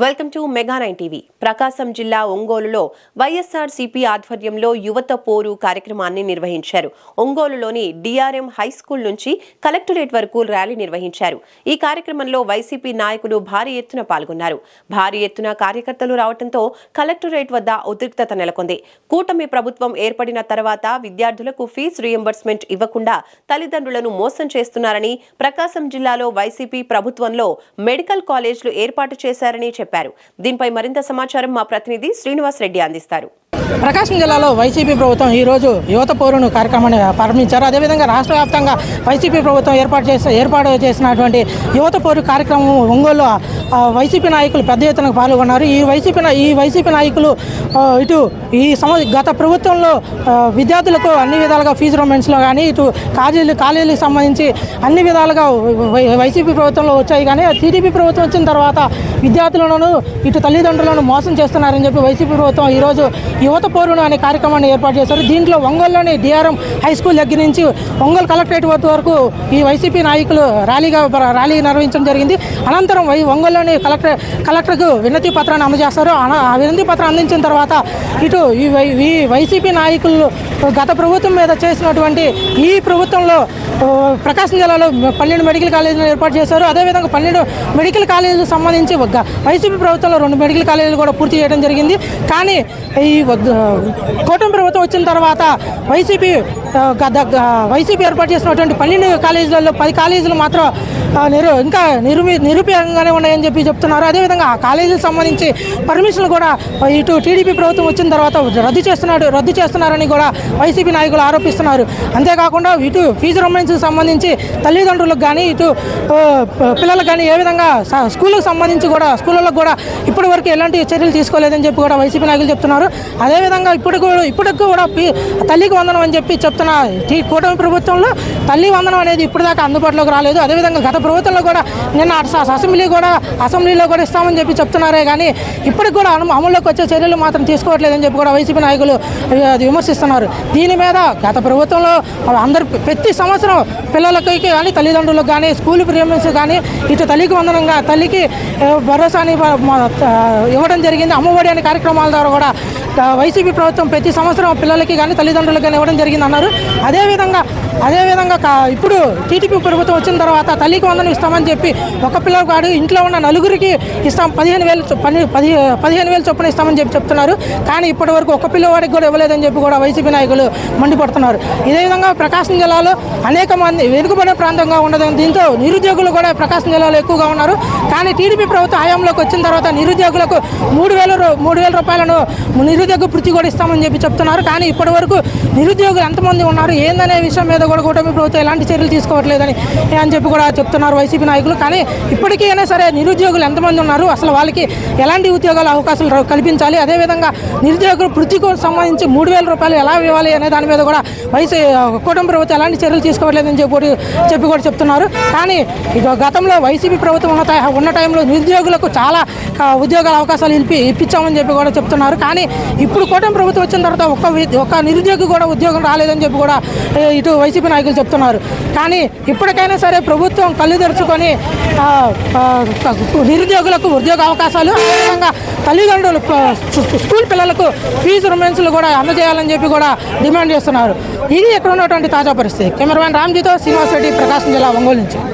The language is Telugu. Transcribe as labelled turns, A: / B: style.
A: Welcome to Mega 9 TV. Prakasam జిల్లా ఒంగోలులో వైఎస్ఆర్సీపీ ఆధ్వర్యంలో యువత పోరు కార్యక్రమాన్ని నిర్వహించారు. ఒంగోలులోని డిఆర్ఎం హై స్కూల్ నుంచి కలెక్టరేట్ వరకు ర్యాలీ నిర్వహించారు. ఈ కార్యక్రమంలో వైసీపీ నాయకులు భారీ ఎత్తున పాల్గొన్నారు. భారీ ఎత్తున కార్యకర్తలు రావడంతో కలెక్టరేట్ వద్ద ఉద్రిక్తత నెలకొంది. కూటమి ప్రభుత్వం ఏర్పడిన తర్వాత విద్యార్థులకు ఫీజు రీయింబర్స్మెంట్ ఇవ్వకుండా తల్లిదండ్రులను మోసం చేస్తున్నారని, ప్రకాశం జిల్లాలో వైసీపీ ప్రభుత్వంలో మెడికల్ కాలేజీలు ఏర్పాటు చేశారని చెప్పారు. దీనిపై మరింత సమాచారం మా ప్రతినిధి శ్రీనివాస్ రెడ్డి అందిస్తారు.
B: ప్రకాశం జిల్లాలో వైసీపీ ప్రభుత్వం ఈరోజు యువత పోరును కార్యక్రమాన్ని ప్రారంభించారు. అదేవిధంగా రాష్ట్ర వ్యాప్తంగా వైసీపీ ప్రభుత్వం ఏర్పాటు చేసినటువంటి యువత పోరు కార్యక్రమం ఒంగోలులో వైసీపీ నాయకులు పెద్ద ఎత్తున పాల్గొన్నారు. ఈ వైసీపీ నాయకులు ఇటు గత ప్రభుత్వంలో విద్యార్థులకు అన్ని విధాలుగా ఫీజు రిమెంట్స్లో కానీ ఇటు కాలేజీలకు సంబంధించి అన్ని విధాలుగా వైసీపీ ప్రభుత్వంలో వచ్చాయి. కానీ టీడీపీ ప్రభుత్వం వచ్చిన తర్వాత విద్యార్థులను ఇటు తల్లిదండ్రులను మోసం చేస్తున్నారని చెప్పి వైసీపీ ప్రభుత్వం ఈరోజు యువత పోరును అనే కార్యక్రమాన్ని ఏర్పాటు చేశారు. దీంట్లో ఒంగోలులోని డిఆర్ఎం హై స్కూల్ దగ్గర నుంచి ఒంగోలు కలెక్టరేట్ వరకు ఈ వైసీపీ నాయకులు ర్యాలీ నిర్వహించడం జరిగింది. అనంతరం ఒంగోలులోని కలెక్టర్కు వినతి పత్రాన్ని అందజేస్తారు. ఆ వినతి పత్రం అందించిన తర్వాత ఇటు ఈ వైసీపీ నాయకులు గత ప్రభుత్వం మీద చేసినటువంటి ఈ ప్రభుత్వంలో ప్రకాశం జిల్లాలో 12 మెడికల్ కాలేజీలు ఏర్పాటు చేశారు. అదేవిధంగా 12 మెడికల్ కాలేజీలకు సంబంధించి వైసీపీ ప్రభుత్వంలో 2 మెడికల్ కాలేజీలు కూడా పూర్తి చేయడం జరిగింది. కానీ ఈ కూటమి ప్రభుత్వం వచ్చిన తర్వాత వైసీపీ ఏర్పాటు చేసినటువంటి 12 కాలేజీలలో 10 కాలేజీలు మాత్రం ఇంకా నిరుపయోగంగానే ఉన్నాయని చెప్పి చెప్తున్నారు. అదేవిధంగా ఆ కాలేజీలకు సంబంధించి పర్మిషన్లు కూడా ఇటు టీడీపీ ప్రభుత్వం వచ్చిన తర్వాత రద్దు చేస్తున్నారని కూడా వైసీపీ నాయకులు ఆరోపిస్తున్నారు. అంతేకాకుండా ఇటు ఫీజు రిమెంట్స్కి సంబంధించి తల్లిదండ్రులకు కానీ ఇటు పిల్లలకు కానీ ఏ విధంగా స్కూళ్ళకు సంబంధించి కూడా స్కూళ్ళకు కూడా ఇప్పటి వరకు ఎలాంటి చర్యలు తీసుకోలేదని చెప్పి కూడా వైసీపీ నాయకులు చెప్తున్నారు. అదేవిధంగా ఇప్పటికి కూడా తల్లికి వందనం అని చెప్పి చెప్తున్న కూటమి ప్రభుత్వంలో తల్లి వందనం అనేది ఇప్పటిదాకా అందుబాటులోకి రాలేదు. అదేవిధంగా గత ప్రభుత్వంలో కూడా నిన్న అసెంబ్లీలో కూడా ఇస్తామని చెప్పి చెప్తున్నారే కానీ ఇప్పటికి కూడా అమల్లోకి వచ్చే చర్యలు మాత్రం తీసుకోవట్లేదని చెప్పి కూడా వైసీపీ నాయకులు విమర్శిస్తున్నారు. దీని మీద గత ప్రభుత్వంలో అందరు ప్రతి సంవత్సరం పిల్లలకి కానీ తల్లిదండ్రులకు కానీ స్కూల్ ప్రీమియమ్స్ కానీ ఇటు తల్లికి వందనంగా తల్లికి భరోసాని ఇవ్వడం జరిగింది. అమ్మఒడి అనే కార్యక్రమాల ద్వారా కూడా వైసీపీ ప్రభుత్వం ప్రతి సంవత్సరం పిల్లలకి కానీ తల్లిదండ్రులకు కానీ ఇవ్వడం జరిగింది అన్నారు. అదేవిధంగా ఇప్పుడు టీడీపీ ప్రభుత్వం వచ్చిన తర్వాత తల్లికి వందనం ఇస్తామని చెప్పి ఒక పిల్లవాడు ఇంట్లో ఉన్న నలుగురికి ఇస్తాం 15,000 చొప్పున ఇస్తామని చెప్పి చెప్తున్నారు. కానీ ఇప్పటి వరకు ఒక పిల్లవాడికి కూడా ఇవ్వలేదని చెప్పి కూడా వైసీపీ నాయకులు మండిపడుతున్నారు. ఇదే విధంగా ప్రకాశం జిల్లాలో అనేక మంది వెనుకబడిన ప్రాంతంగా ఉండదు. దీంతో నిరుద్యోగులు కూడా ప్రకాశం జిల్లాలో ఎక్కువగా ఉన్నారు. కానీ టీడీపీ ప్రభుత్వం హయాంలోకి వచ్చిన తర్వాత నిరుద్యోగులకు 3,000 రూపాయలను నిరుద్యోగ వృత్తి కూడా ఇస్తామని చెప్పి చెప్తున్నారు. కానీ ఇప్పటి వరకు నిరుద్యోగులు ఎంతమంది ఉన్నారు ఏందనే విషయం మీద కూడా కూటమి ప్రభుత్వం ఎలాంటి చర్యలు తీసుకోవట్లేదని అని చెప్పి కూడా చెప్తున్నారు వైసీపీ నాయకులు. కానీ ఇప్పటికైనా సరే నిరుద్యోగులు ఎంతమంది ఉన్నారు, అసలు వాళ్ళకి ఎలాంటి ఉద్యోగాల అవకాశాలు కల్పించాలి, అదేవిధంగా నిరుద్యోగుల వృత్తికి సంబంధించి 3,000 రూపాయలు ఎలా ఇవ్వాలి అనే దాని మీద కూడా కూటమి ప్రభుత్వం ఎలాంటి చర్యలు తీసుకోవట్లేదని చెప్పి కూడా చెప్తున్నారు. కానీ గతంలో వైసీపీ ప్రభుత్వం ఉన్న టైంలో నిరుద్యోగులకు చాలా ఉద్యోగాల అవకాశాలు ఇప్పించామని చెప్పి కూడా చెప్తున్నారు. కానీ ఇప్పుడు కూటమి ప్రభుత్వం వచ్చిన తర్వాత ఒక్క నిరుద్యోగి కూడా ఉద్యోగం రాలేదని చెప్పి కూడా ఇటు వైసీపీ నాయకులు చెప్తున్నారు. కానీ ఇప్పటికైనా సరే ప్రభుత్వం కళ్ళు తెరుచుకొని నిరుద్యోగులకు ఉద్యోగ అవకాశాలు, అదేవిధంగా తల్లిదండ్రులు స్కూల్ పిల్లలకు ఫీజు రిమెంట్స్లు కూడా అందజేయాలని చెప్పి కూడా డిమాండ్ చేస్తున్నారు. ఇది ఇక్కడ ఉన్నటువంటి తాజా పరిస్థితి. కెమెరామెన్ రామ్జీతో శ్రీనివాస్ రెడ్డి, ప్రకాశం జిల్లా ఒంగోలు నుంచి.